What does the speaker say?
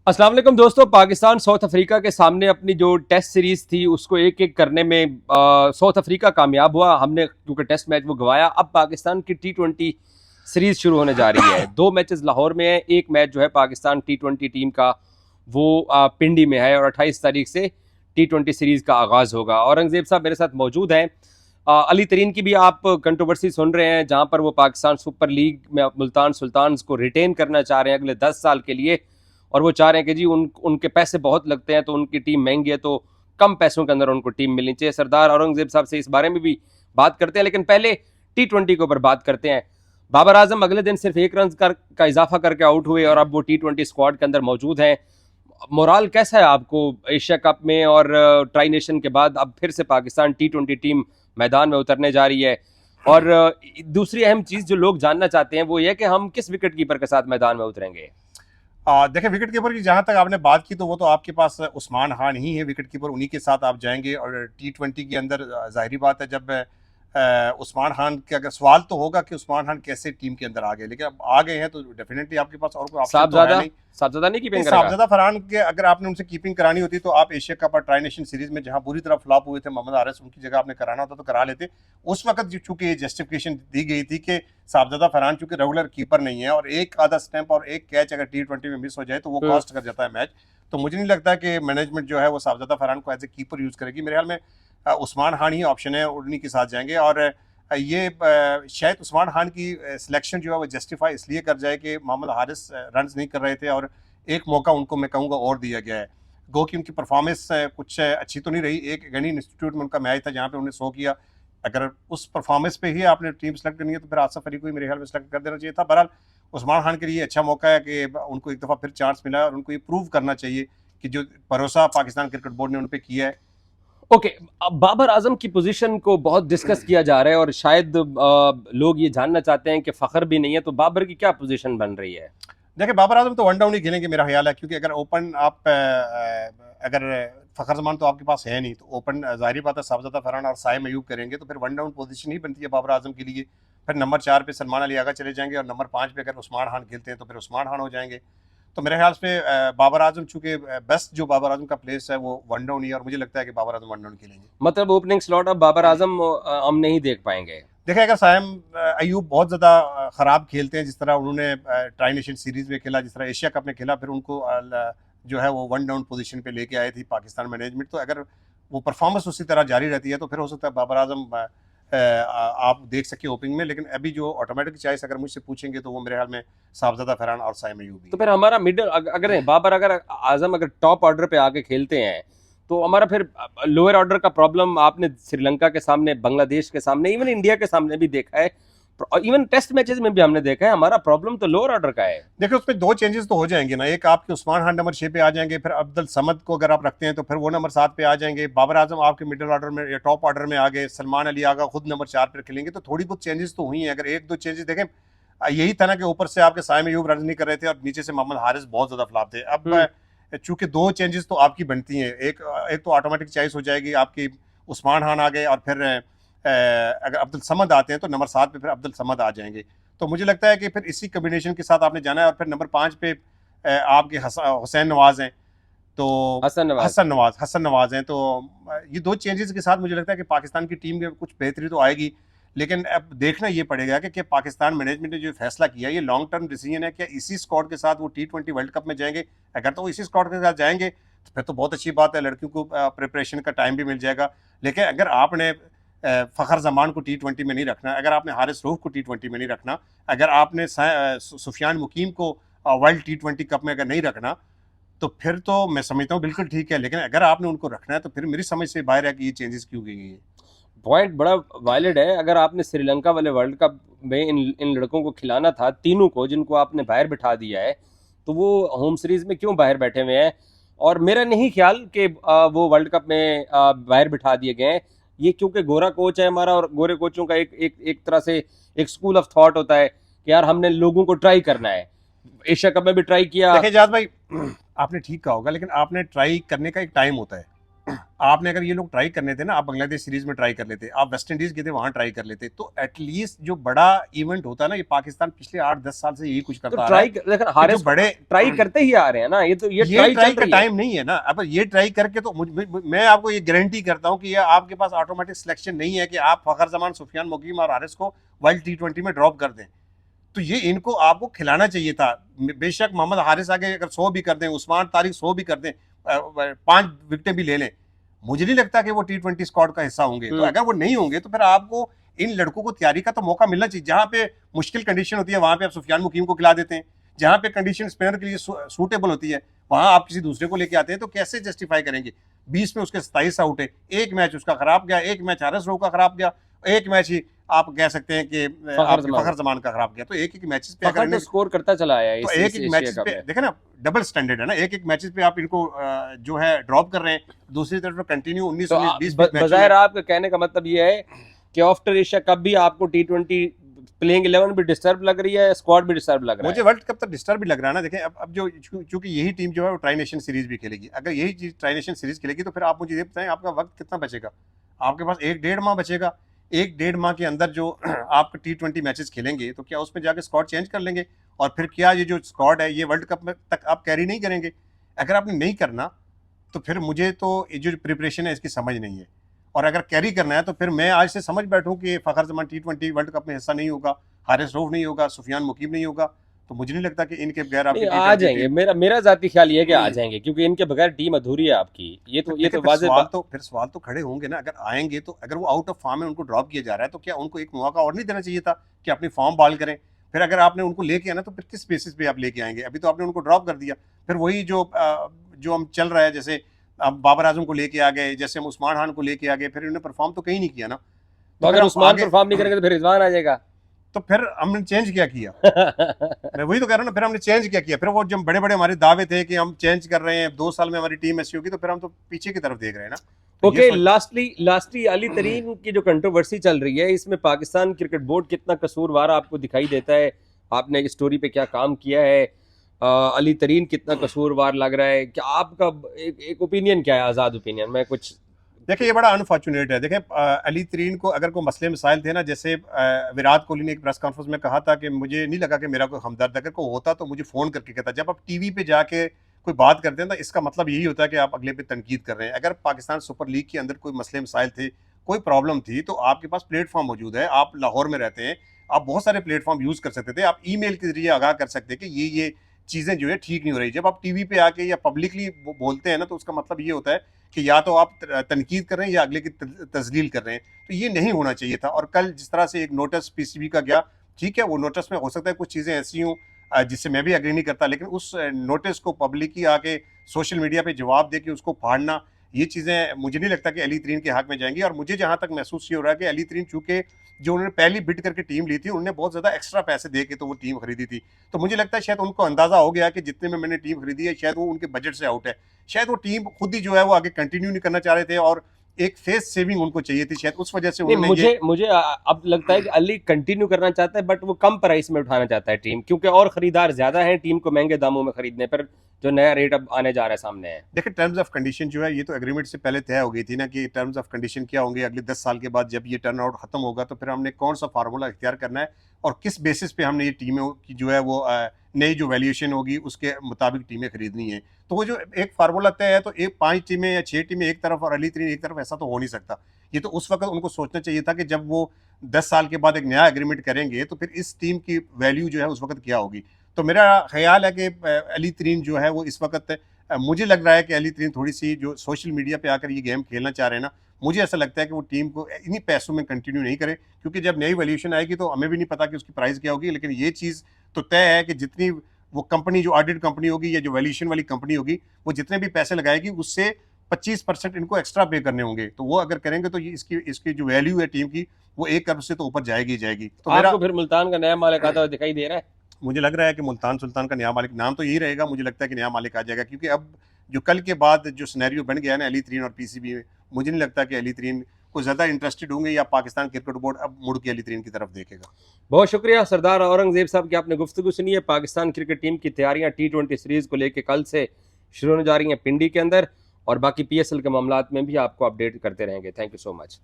अस्सलाम वालेकुम दोस्तों। पाकिस्तान साउथ अफ्रीका के सामने अपनी जो टेस्ट सीरीज थी उसको एक एक करने में साउथ अफ्रीका कामयाब हुआ। हमने क्योंकि टेस्ट मैच वो गंवाया। अब पाकिस्तान की T20 सीरीज शुरू होने जा रही है। 2 मैचेस लाहौर में है, एक मैच जो है पाकिस्तान T20 टीम का वो पिंडी में है और 28 तारीख से T20 सीरीज का आगाज होगा। औरंगजेब साहब मेरे साथ मौजूद हैं। अली तरीन की भी आप कंट्रोवर्सी सुन रहे हैं जहां पर वो पाकिस्तान सुपर लीग में मुल्तान सुल्तान्स को रिटेन करना चाह रहे हैं अगले 10 साल के लिए, और वो चाह रहे हैं कि जी उनके पैसे बहुत लगते हैं तो उनकी टीम महंगी है, तो कम पैसों के अंदर उनको टीम मिलनी चाहिए। सरदार औरंगजेब साहब से इस बारे में भी बात करते हैं, लेकिन पहले T20 के ऊपर बात करते हैं। बाबर आजम अगले दिन सिर्फ 1 रन का इजाफा करके आउट हुए और अब वो T20 स्क्वाड के अंदर मौजूद हैं। मोराल कैसा है आपको एशिया कप में और ट्राई नेशन के बाद अब फिर से पाकिस्तान T20 टीम मैदान में उतरने जा रही है? और दूसरी अहम चीज जो लोग जानना चाहते हैं वो ये कि हम किस विकेट कीपर के साथ मैदान में उतरेंगे? देखिए, विकेट कीपर की जहां तक आपने बात की तो वो तो आपके पास उस्मान खान ही है विकेट कीपर, उन्हीं के साथ आप जाएंगे। और T20 के अंदर जाहिर बात है जब उस्मान खान के अगर सवाल तो होगा कि उस्मान खान कैसे टीम के अंदर आ गए, लेकिन अब आ गए हैं तो डेफिनेटली आपके पास और कोई ऑप्शन तो है नहीं। साहबजादा नहीं कीपिंग करेगा। साहबजादा फरहान के अगर आपने उनसे कीपिंग करानी होती तो आप एशिया कप और ट्राई नेशन सीरीज में जहां बुरी तरह फ्लॉप हुए थे मोहम्मद हारिस, उनकी जगह आपने कराना होता तो करा लेते। उस वक्त चूंकि ये जस्टिफिकेशन दी गई थी कि साहबजादा फरहान चूंकि रेगुलर कीपर नहीं है और एक आधा स्टैंप और एक कैच अगर T20 में मिस हो जाए तो वो कॉस्ट कर जाता है मैच। तो मुझे नहीं लगता कि मैनेजमेंट जो है वो साहबजादा फरहान को एज ए कीपर यूज करेगी। मेरे ख्याल में उस्मान खान ही ऑप्शन है, उन्हीं के साथ जाएंगे। और ये शायद उस्मान खान की सिलेक्शन जो है वो जस्टिफाई इसलिए कर जाए कि मोहम्मद हारिस रन नहीं कर रहे थे और एक मौका उनको मैं कहूँगा और दिया गया है। गो कि उनकी परफॉर्मेंस कुछ अच्छी तो नहीं रही। एक गनी इंस्टीट्यूट में उनका मैच था जहाँ पे उन्होंने 100 किया। अगर उस परफॉर्मेंस पे ही आपने टीम सेलेक्ट करनी है तो फिर आसिफ अली को ही मेरे ख्याल में सेलेक्ट कर देना चाहिए था। बहरहाल उस्मान खान के लिए अच्छा मौका है कि उनको एक दफ़ा फिर चांस मिला है और उनको ये प्रूव करना चाहिए कि जो भरोसा पाकिस्तान क्रिकेट बोर्ड ने उन पर किया है। ओके, बाबर आजम की पोजीशन को बहुत डिस्कस किया जा रहा है और शायद लोग ये जानना चाहते हैं कि फखर भी नहीं है, तो बाबर की क्या पोजीशन बन रही है? देखिए, बाबर आजम तो वन डाउन ही खेलेंगे मेरा ख्याल है, क्योंकि अगर ओपन आप अगर फ़खर जमान तो आपके पास है नहीं, तो ओपन ज़ाहिर बात है साहबजादा फरहान और साइम अयूब करेंगे तो फिर वन डाउन पोजीशन ही बनती है बाबर आजम के लिए। फिर नंबर 4 पे सलमान अली आगा चले जाएंगे और नंबर 5 पे अगर उस्मान खान खेलते हैं तो फिर उस्मान खान हो जाएंगे। तो मेरे ख्याल से बाबर आजम चूंकि बेस्ट जो बाबर आजम का प्लेस है वो वन डाउन ही है और मुझे लगता है कि बाबर आजम वन डाउन खेलेंगे। मतलब ओपनिंग स्लॉट अब बाबर आजम हम नहीं देख पाएंगे। देखिए, अगर साइम अयूब बहुत ज़्यादा ख़राब खेलते हैं, जिस तरह उन्होंने ट्राई नेशन सीरीज़ में खेला, जिस तरह एशिया कप में खेला, फिर उनको जो है वो वन डाउन पोजीशन पे लेके आए थी पाकिस्तान मैनेजमेंट। तो अगर वो परफॉर्मेंस उसी तरह जारी रहती है तो फिर हो सकता है बाबर आजम आप देख सके ओपनिंग में। लेकिन अभी जो ऑटोमेटिक चॉइस अगर मुझसे पूछेंगे तो वो मेरे ख्याल में साहबजादा फरहान और साइम अयूब। तो फिर हमारा मिडिल अगर बाबर अगर आजम अगर टॉप ऑर्डर पे आके खेलते हैं तो हमारा फिर लोअर ऑर्डर का प्रॉब्लम आपने श्रीलंका के सामने, बांग्लादेश के सामने, इवन इंडिया के सामने भी देखा है, इवन टेस्ट मैचेस में भी हमने देखा है। हमारा प्रॉब्लम तो लोअर ऑर्डर का है। देखिए, उसमें 2 चेंजेस तो हो जाएंगे ना। एक आपके उस्मान खान नंबर 6 पे आ जाएंगे, फिर अब्दुल समद को अगर आप रखते हैं तो फिर वो नंबर 7 पे आ जाएंगे। बाबर आजम आपके मिडिल ऑर्डर में या टॉप ऑर्डर में आ गए, सलमान अली आगा खुद नंबर 4 पर खेलेंगे। तो थोड़ी बहुत चेंजेस तो हुई हैं। अगर 1-2 चेंजेस देखें, यही था ना कि ऊपर से आपके साइम अयूब रन नहीं कर रहे थे और नीचे से मोहम्मद हारिस बहुत ज्यादा फ्लॉप थे। अब चूंकि 2 चेंजेस तो आपकी बनती हैं, एक तो ऑटोमेटिक चॉइस हो जाएगी आपकी, उस्मान खान आ गए और फिर अगर अब्दुल समद आते हैं तो नंबर 7 पे फिर अब्दुल समद आ जाएंगे। तो मुझे लगता है कि फिर इसी कम्बिनेशन के साथ आपने जाना है। और फिर नंबर 5 पे आपके हुसैन नवाज हैं, तो हसन नवाज हैं। तो ये 2 चेंजेस के साथ मुझे लगता है कि पाकिस्तान की टीम में कुछ बेहतरी तो आएगी। लेकिन अब देखना ये पड़ेगा कि पाकिस्तान मैनेजमेंट ने जो फैसला किया ये लॉन्ग टर्म डिसीजन है, क्या इसी स्क्वाड के साथ वो T20 वर्ल्ड कप में जाएंगे? अगर तो वो इसी स्क्वाड के साथ जाएंगे तो फिर तो बहुत अच्छी बात है, लड़कियों को प्रिपरेशन का टाइम भी मिल जाएगा। लेकिन अगर आपने फ़खर जमान को T20 में नहीं रखना, अगर आपने हारिस रऊफ को T20 में नहीं रखना, अगर आपने सुफियान मुकीम को वर्ल्ड T20 कप में अगर नहीं रखना, तो फिर तो मैं समझता हूँ बिल्कुल ठीक है। लेकिन अगर आपने उनको रखना है तो फिर मेरी समझ से बाहर है कि ये चेंजेस क्यों गई हैं। पॉइंट बड़ा वैलिड है। अगर आपने श्रीलंका वाले वर्ल्ड कप में इन लड़कों को खिलाना था, तीनों को जिनको आपने बाहर बिठा दिया है, तो वो होम सीरीज में क्यों बाहर बैठे हुए हैं? और मेरा नहीं ख्याल कि वो वर्ल्ड कप में बाहर बिठा दिए गए हैं। ये क्योंकि गोरा कोच है हमारा और गोरे कोचों का एक तरह से एक स्कूल ऑफ थॉट होता है कि यार हमने लोगों को ट्राई करना है। एशिया कप में भी ट्राई किया। देखिए जाद भाई, आपने ठीक कहा होगा, लेकिन आपने ट्राई करने का एक टाइम होता है। आपने अगर ये लोग ट्राई करने थे ना, आप बांग्लादेश सीरीज में ट्राई कर लेते, आप वेस्ट इंडीज गए थे वहां ट्राई कर लेते, तो एटलीस्ट जो बड़ा इवेंट होता है ना, ये पाकिस्तान पिछले 8-10 साल से यही कुछ तो करता आ रहा है। देखो जो हारिस बड़े ट्राई करते ही आ रहे हैं ना, ये तो ये ट्राई चल का रही है। टाइम नहीं है ना। अब ये ट्राई करके तो मैं आपको ये गारंटी करता हूं कि ये आपके पास ऑटोमेटिक सिलेक्शन नहीं है कि आप फखर जमान, सुफियान मुकीम और हारिस को वर्ल्ड T20 में ड्रॉप कर दें। तो ये इनको आपको खिलाना चाहिए था। बेशक मोहम्मद हारिस आगे अगर 100 भी कर दें, उस्मान तारिक 100 भी कर दें, 5 विकेटें भी ले लें, मुझे नहीं लगता कि वो T20 स्क्वाड का हिस्सा होंगे। तो अगर वो नहीं होंगे तो फिर आपको इन लड़कों को तैयारी का तो मौका मिलना चाहिए। जहां पे मुश्किल कंडीशन होती है वहां पे आप सुफियान मुकीम को खिला देते हैं, जहां पे कंडीशन स्पिनर के लिए सूटेबल होती है वहां आप किसी दूसरे को लेके आते हैं। तो कैसे जस्टिफाई करेंगे? 20 में उसके 27 आउट है, एक मैच उसका खराब गया, एक मैच हारिस राव का खराब गया, एक मैच ही आप कह सकते हैं कि फखर जमान का खराब गया। तो एक एक मैचेस पे अगर स्कोर करता चला आया है, तो एक एक मैचेस पे देखे ना, डबल स्टैंडर्ड है ना। एक एक मैचेस पे आप इनको जो है ड्रॉप कर रहे हैं, दूसरी तरफ कंटिन्यू 19-20 बजाय आपका कहने का मतलब ये है कि आफ्टर एशिया कप भी आपको T20 प्लेइंग 11 भी डिस्टर्ब लग रही है, स्क्वाड भी डिस्टर्ब लग रहा है। मुझे वर्ल्ड कप तक डिस्टर्ब भी लग रहा है ना। देखें अब जो चूंकि यही टीम जो है वो ट्राई नेशन सीरीज भी खेलेगी, अगर यही चीज ट्राई नेशन सीरीज खेलेगी तो फिर आप मुझे ये बताएं आपका वक्त कितना बचेगा? आपके पास 1-1.5 माह बचेगा। 1-1.5 माह के अंदर जो आप T20 मैचेस खेलेंगे तो क्या उसमें जाके स्क्वाड चेंज कर लेंगे? और फिर क्या ये जो स्क्वाड है ये वर्ल्ड कप में तक आप कैरी नहीं करेंगे? अगर आपने नहीं करना तो फिर मुझे तो ये जो प्रिपरेशन है इसकी समझ नहीं है। और अगर कैरी करना है तो फिर मैं आज से समझ बैठूं कि फखर जमान T20 वर्ल्ड कप में हिस्सा नहीं होगा, हारिस रऊफ नहीं होगा, सुफियान मुकीम नहीं होगा, तो मुझे नहीं लगता कि इनके बगैर आप आ जाएंगे। मेरा जाती ख्याल ये है कि आ जाएंगे, क्योंकि इनके बगैर टीम अधूरी है आपकी। ये तो सवाल तो खड़े होंगे ना। अगर आएंगे तो अगर वो आउट ऑफ फॉर्म है, उनको ड्रॉप किया जा रहा है, तो क्या उनको एक मौका और नहीं देना चाहिए था कि अपनी फॉर्म बहाल करें? फिर अगर आपने उनको लेके आना तो फिर किस बेसिस पे आप लेके आएंगे? अभी तो आपने उनको ड्रॉप कर दिया। फिर वही जो हम चल रहा है, जैसे अब बाबर आजम को लेके आ गए, जैसे हम उस्मान खान को लेके आ गए, फिर उन्होंने परफॉर्म तो कहीं नहीं किया ना। तो अगर उस्मान परफॉर्म नहीं करेंगे तो फिर रिजवान आ जाएगा। तो फिर हमने चेंज क्या किया? मैं वही तो कह रहा हूँ ना, फिर हमने चेंज क्या किया? फिर वो जब बड़े बड़े हमारे दावे थे कि हम चेंज कर रहे हैं, 2 साल में हमारी टीम ऐसी होगी, तो फिर हम तो पीछे की तरफ देख रहे हैं ना। ओके, लास्टली अली तरीन की जो कंट्रोवर्सी चल रही है, इसमें पाकिस्तान क्रिकेट बोर्ड कितना कसूरवार आपको दिखाई देता है? आपने इस स्टोरी पे क्या काम किया है? अली तरीन कितना कसूरवार लग रहा है? क्या आपका एक ओपिनियन क्या है, आज़ाद ओपिनियन में कुछ? देखिए ये बड़ा अनफॉर्चुनेट है। देखिए अली तरीन को अगर कोई मसले मसाइल थे ना, जैसे विराट कोहली ने एक प्रेस कॉन्फ्रेंस में कहा था कि मुझे नहीं लगा कि मेरा कोई हमदर्द अगर कोई होता तो मुझे फ़ोन करके कहता। जब आप टीवी पे जाके कोई बात करते हैं तो इसका मतलब यही होता है कि आप अगले पे तनकीद कर रहे हैं। अगर पाकिस्तान सुपर लीग के अंदर कोई मसले मसाइल थे, कोई प्रॉब्लम थी, तो आपके पास प्लेटफॉर्म मौजूद है। आप लाहौर में रहते हैं, आप बहुत सारे प्लेटफॉर्म यूज़ कर सकते थे। आप ईमेल के जरिए आगाह कर सकते कि ये चीज़ें जो है ठीक नहीं हो रही। जब आप टीवी पे आके या पब्लिकली बोलते हैं ना, तो उसका मतलब ये होता है कि या तो आप तनकीद कर रहे हैं या अगले की तजलील कर रहे हैं। तो ये नहीं होना चाहिए था। और कल जिस तरह से एक नोटिस पीसीबी का गया, ठीक है, वो नोटिस में हो सकता है कुछ चीज़ें ऐसी हों जिससे मैं भी एग्री नहीं करता, लेकिन उस नोटिस को पब्लिकली आके सोशल मीडिया पे जवाब दे के उसको फाड़ना, ये चीज़ें मुझे नहीं लगता कि अली तरीन के हक में जाएंगी। और मुझे जहाँ तक महसूस ये हो रहा है कि अली तरीन चूँकि जो उन्होंने पहली बिड करके टीम ली थी, उन्होंने बहुत ज़्यादा एक्स्ट्रा पैसे दे के तो वो टीम खरीदी थी। तो मुझे लगता है शायद उनको अंदाज़ा हो गया कि जितने में मैंने टीम खरीदी है शायद वो उनके बजट से आउट है। शायद वो टीम खुद ही जो है वो आगे कंटिन्यू नहीं करना चाह रहे थे और एक फेस सेविंग उनको चाहिए थी, शायद उस वजह से उन्होंने मुझे अब लगता है कि अली कंटिन्यू करना चाहता है, बट वो कम प्राइस में उठाना चाहता है टीम, क्योंकि और खरीदार ज्यादा हैं टीम को महंगे दामों में खरीदने पर, जो नया रेट अब आने जा रहा है सामने है। देखिए टर्म्स ऑफ कंडीशन जो है ये तो एग्रीमेंट से पहले तय हो गई थी ना कि टर्म्स ऑफ कंडीशन क्या होंगे अगले 10 साल के बाद जब ये टर्न आउट खत्म होगा, तो फिर हमने कौन सा फार्मूला इख्तियार करना है और किस बेसिस पे हमने ये टीमों की जो है वो नई जो वैल्यूएशन होगी उसके मुताबिक टीमें खरीदनी है। तो वो जो एक फार्मूला तय है, तो 5 टीमें या 6 टीमें एक तरफ और अली तरीन एक तरफ, ऐसा तो हो नहीं सकता। ये तो उस वक्त उनको सोचना चाहिए था कि जब वो 10 साल के बाद एक नया एग्रीमेंट करेंगे तो फिर इस टीम की वैल्यू जो है उस वक्त क्या होगी। तो मेरा ख्याल है कि अली तरीन जो है वो इस वक्त मुझे लग रहा है कि अली तरीन थोड़ी सी जो सोशल मीडिया पे आकर ये गेम खेलना चाह रहे हैं ना, मुझे ऐसा लगता है कि वो टीम को इन्हीं पैसों में कंटिन्यू नहीं करे, क्योंकि जब नई वैल्यूएशन आएगी तो हमें भी नहीं पता कि उसकी प्राइस क्या होगी। लेकिन ये चीज़ तो तय है कि जितनी वो कंपनी जो ऑडिट कंपनी होगी या जो वैल्यूएशन वाली कंपनी होगी, वो जितने भी पैसे लगाएगी उससे 25% इनको एक्स्ट्रा पे करने होंगे। तो वो अगर करेंगे तो ये इसकी जो वैल्यू है टीम की वो 1 अरब से तो ऊपर जाएगी जाएगी। तो आपको फिर मुल्तान का नया मालिक आता हुआ दिखाई दे रहा है? मुझे लग रहा है कि मुल्तान सुल्तान का नया मालिक, नाम तो यही रहेगा, मुझे लगता है कि नया मालिक आ जाएगा, क्योंकि अब जो कल के बाद जो सिनेरियो बन गया ना अली तरीन और पीसीबी में, मुझे नहीं लगता कि अली तरीन को ज़्यादा इंटरेस्टेड होंगे या पाकिस्तान क्रिकेट बोर्ड अब मुड़ के अली तरीन की तरफ देखेगा। बहुत शुक्रिया सरदार औरंगजेब साहब की आपने गुफ्तगू सुनी है। पाकिस्तान क्रिकेट टीम की तैयारियां T20 सीरीज़ को लेकर कल से शुरू होने जा रही हैं पिंडी के अंदर, और बाकी PSL के मामलात में भी आपको अपडेट करते रहेंगे। Thank you so much.